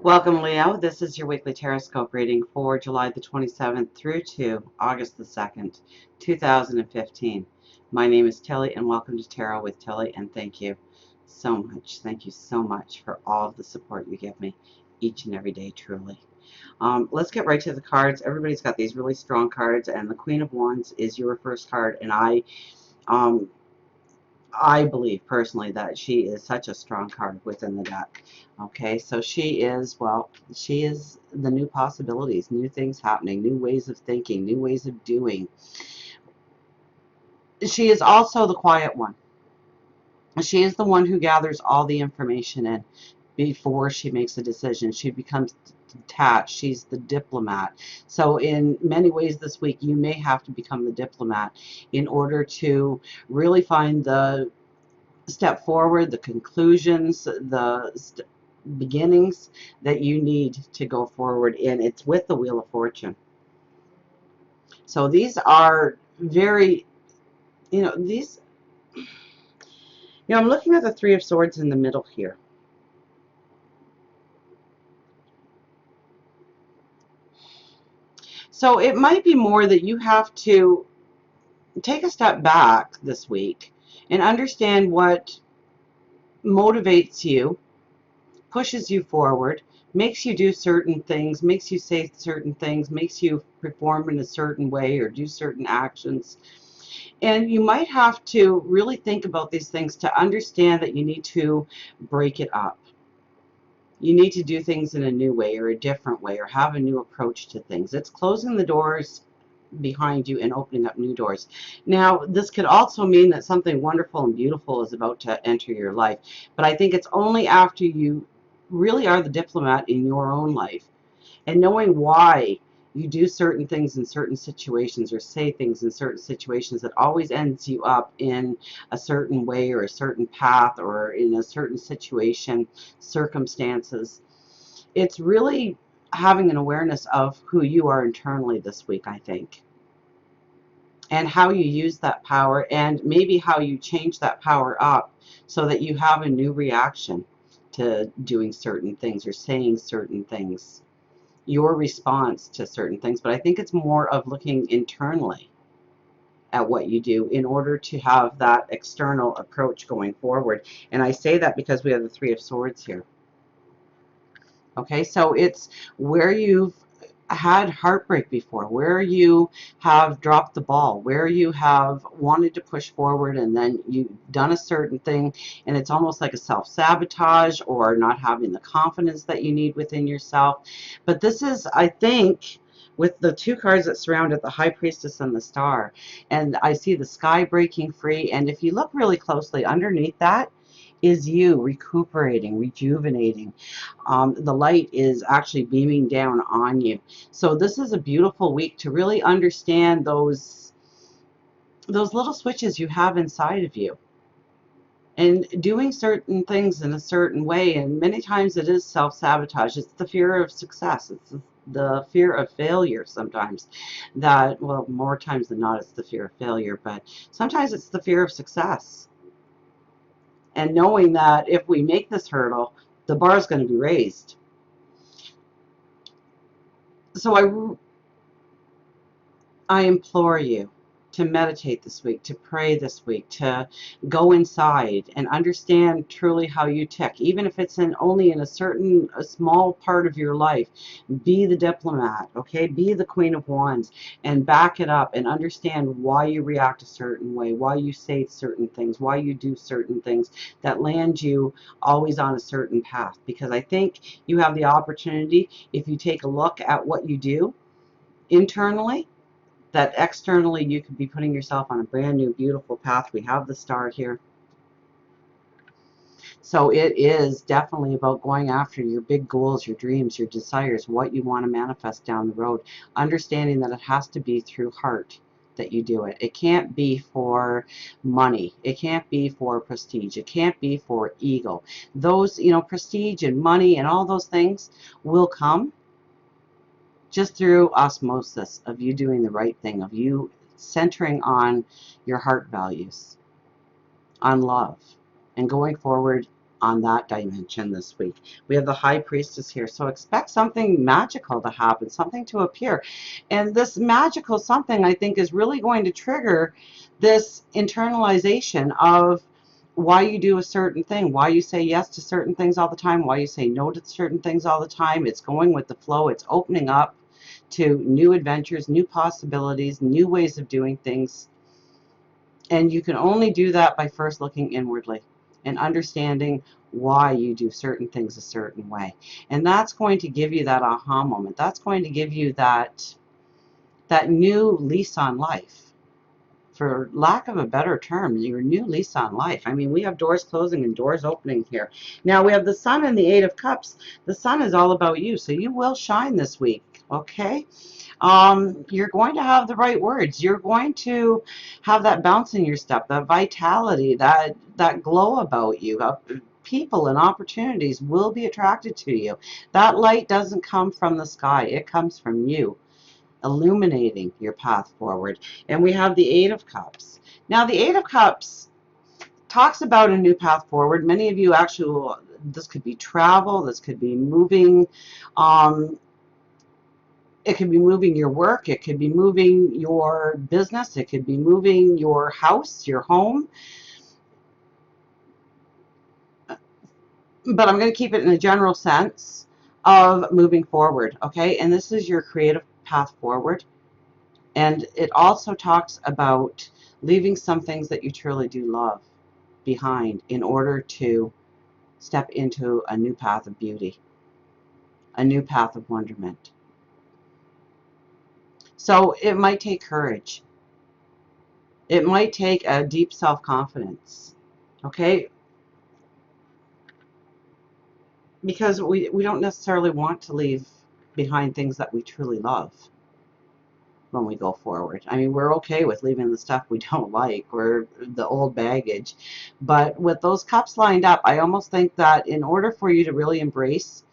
Welcome, Leo. This is your weekly Taroscope reading for July the 27th through to August the 2nd, 2015. My name is Tilly, and welcome to Tarot with Tilly, and thank you so much. Thank you so much for all of the support you give me each and every day, truly. Let's get right to the cards. Everybody's got these really strong cards, and the Queen of Wands is your first card, and um, I believe personally that she is such a strong card within the deck. Okay, so she is, well, she is the new possibilities, new things happening, new ways of thinking, new ways of doing. She is also the quiet one. She is the one who gathers all the information in before she makes a decision. She becomes detached. She's the diplomat. So in many ways this week, you may have to become the diplomat in order to really find the step forward, the conclusions, the beginnings that you need to go forward in. It's with the Wheel of Fortune. So these are very, these, I'm looking at the Three of Swords in the middle here. So it might be more that you have to take a step back this week and understand what motivates you, pushes you forward, makes you do certain things, makes you say certain things, makes you perform in a certain way or do certain actions. And you might have to really think about these things to understand that you need to break it up. You need to do things in a new way or a different way or have a new approach to things. It's closing the doors behind you and opening up new doors. Now, this could also mean that something wonderful and beautiful is about to enter your life, but I think it's only after you really are the diplomat in your own life and knowing why you do certain things in certain situations or say things in certain situations that always ends you up in a certain way or a certain path or in a certain situation, circumstances. It's really having an awareness of who you are internally this week, I think, and how you use that power and maybe how you change that power up so that you have a new reaction to doing certain things or saying certain things, your response to certain things. But I think it's more of looking internally at what you do in order to have that external approach going forward. And I say that because we have the Three of Swords here. Okay, so it's where you've had heartbreak before, where you have dropped the ball, where you have wanted to push forward and then you've done a certain thing and it's almost like a self-sabotage or not having the confidence that you need within yourself. But this is, I think, with the two cards that surround it, the High Priestess and the Star, and I see the sky breaking free, and if you look really closely underneath that is you recuperating, rejuvenating. The light is actually beaming down on you. So this is a beautiful week to really understand those little switches you have inside of you and doing certain things in a certain way. And many times it is self-sabotage. It's the fear of success. It's the fear of failure sometimes that, well, more times than not, it's the fear of failure, but sometimes it's the fear of success. And knowing that if we make this hurdle, the bar is going to be raised. So I implore you to meditate this week, to pray this week, to go inside and understand truly how you tick, even if it's only in a small part of your life. Be the diplomat, okay? Be the Queen of Wands and back it up and understand why you react a certain way, why you say certain things, why you do certain things that land you always on a certain path. Because I think you have the opportunity, if you take a look at what you do internally, that externally you could be putting yourself on a brand new beautiful path. We have the Star here. So it is definitely about going after your big goals, your dreams, your desires, what you want to manifest down the road. Understanding that it has to be through heart that you do it. It can't be for money. It can't be for prestige. It can't be for ego. Those, prestige and money and all those things will come just through osmosis of you doing the right thing, of you centering on your heart values, on love, and going forward on that dimension this week. We have the High Priestess here, so expect something magical to happen, something to appear. And this magical something, I think, is really going to trigger this internalization of why you do a certain thing, why you say yes to certain things all the time, why you say no to certain things all the time. It's going with the flow. It's opening up to new adventures, new possibilities, new ways of doing things. And you can only do that by first looking inwardly and understanding why you do certain things a certain way. And that's going to give you that aha moment. That's going to give you that new lease on life. For lack of a better term, your new lease on life. I mean, we have doors closing and doors opening here. Now we have the Sun and the Eight of Cups. The Sun is all about you, so you will shine this week, okay? You're going to have the right words. You're going to have that bounce in your step, that vitality, that glow about you. People and opportunities will be attracted to you. That light doesn't come from the sky. It comes from you, illuminating your path forward. And we have the Eight of Cups. Now, the Eight of Cups talks about a new path forward. Many of you actually will, this could be travel, this could be moving. It could be moving your work, it could be moving your business, it could be moving your house, your home. But I'm going to keep it in a general sense of moving forward, okay? And this is your creative path forward. And it also talks about leaving some things that you truly do love behind in order to step into a new path of beauty, a new path of wonderment. So it might take courage. It might take a deep self-confidence, okay? Because we don't necessarily want to leave behind things that we truly love when we go forward. I mean, we're okay with leaving the stuff we don't like or the old baggage. But with those cups lined up, I almost think that in order for you to really embrace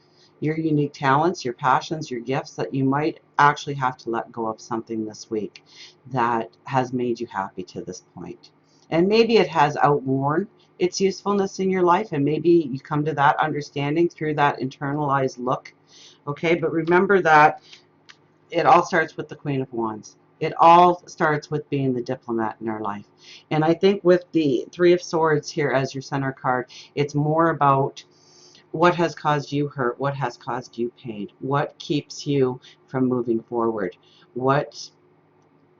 your unique talents, your passions, your gifts, that you might actually have to let go of something this week that has made you happy to this point. And maybe it has outworn its usefulness in your life, and maybe you come to that understanding through that internalized look. Okay, but remember that it all starts with the Queen of Wands. It all starts with being the diplomat in our life. And I think with the Three of Swords here as your center card, it's more about what has caused you hurt, what has caused you pain, what keeps you from moving forward, what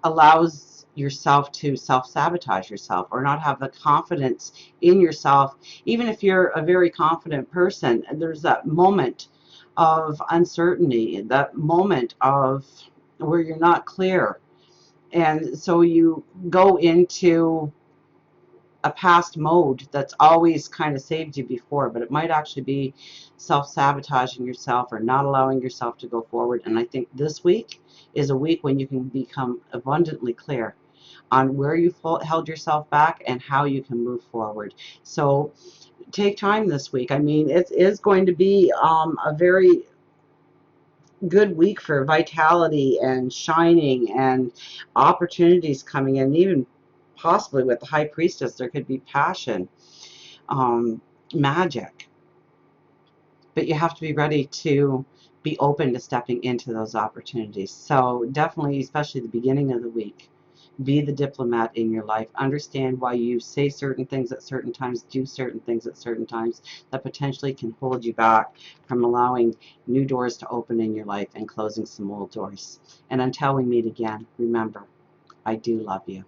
allows yourself to self-sabotage yourself or not have the confidence in yourself. Even if you're a very confident person, there's that moment of uncertainty, that moment of where you're not clear. And so you go into a past mode that's always kind of saved you before, but it might actually be self-sabotaging yourself or not allowing yourself to go forward. And I think this week is a week when you can become abundantly clear on where you held yourself back and how you can move forward. So take time this week. I mean, it is going to be a very good week for vitality and shining and opportunities coming in. Even possibly with the High Priestess, there could be passion, magic. But you have to be ready to be open to stepping into those opportunities. So definitely, especially the beginning of the week, be the diplomat in your life. Understand why you say certain things at certain times, do certain things at certain times that potentially can hold you back from allowing new doors to open in your life and closing some old doors. And until we meet again, remember, I do love you.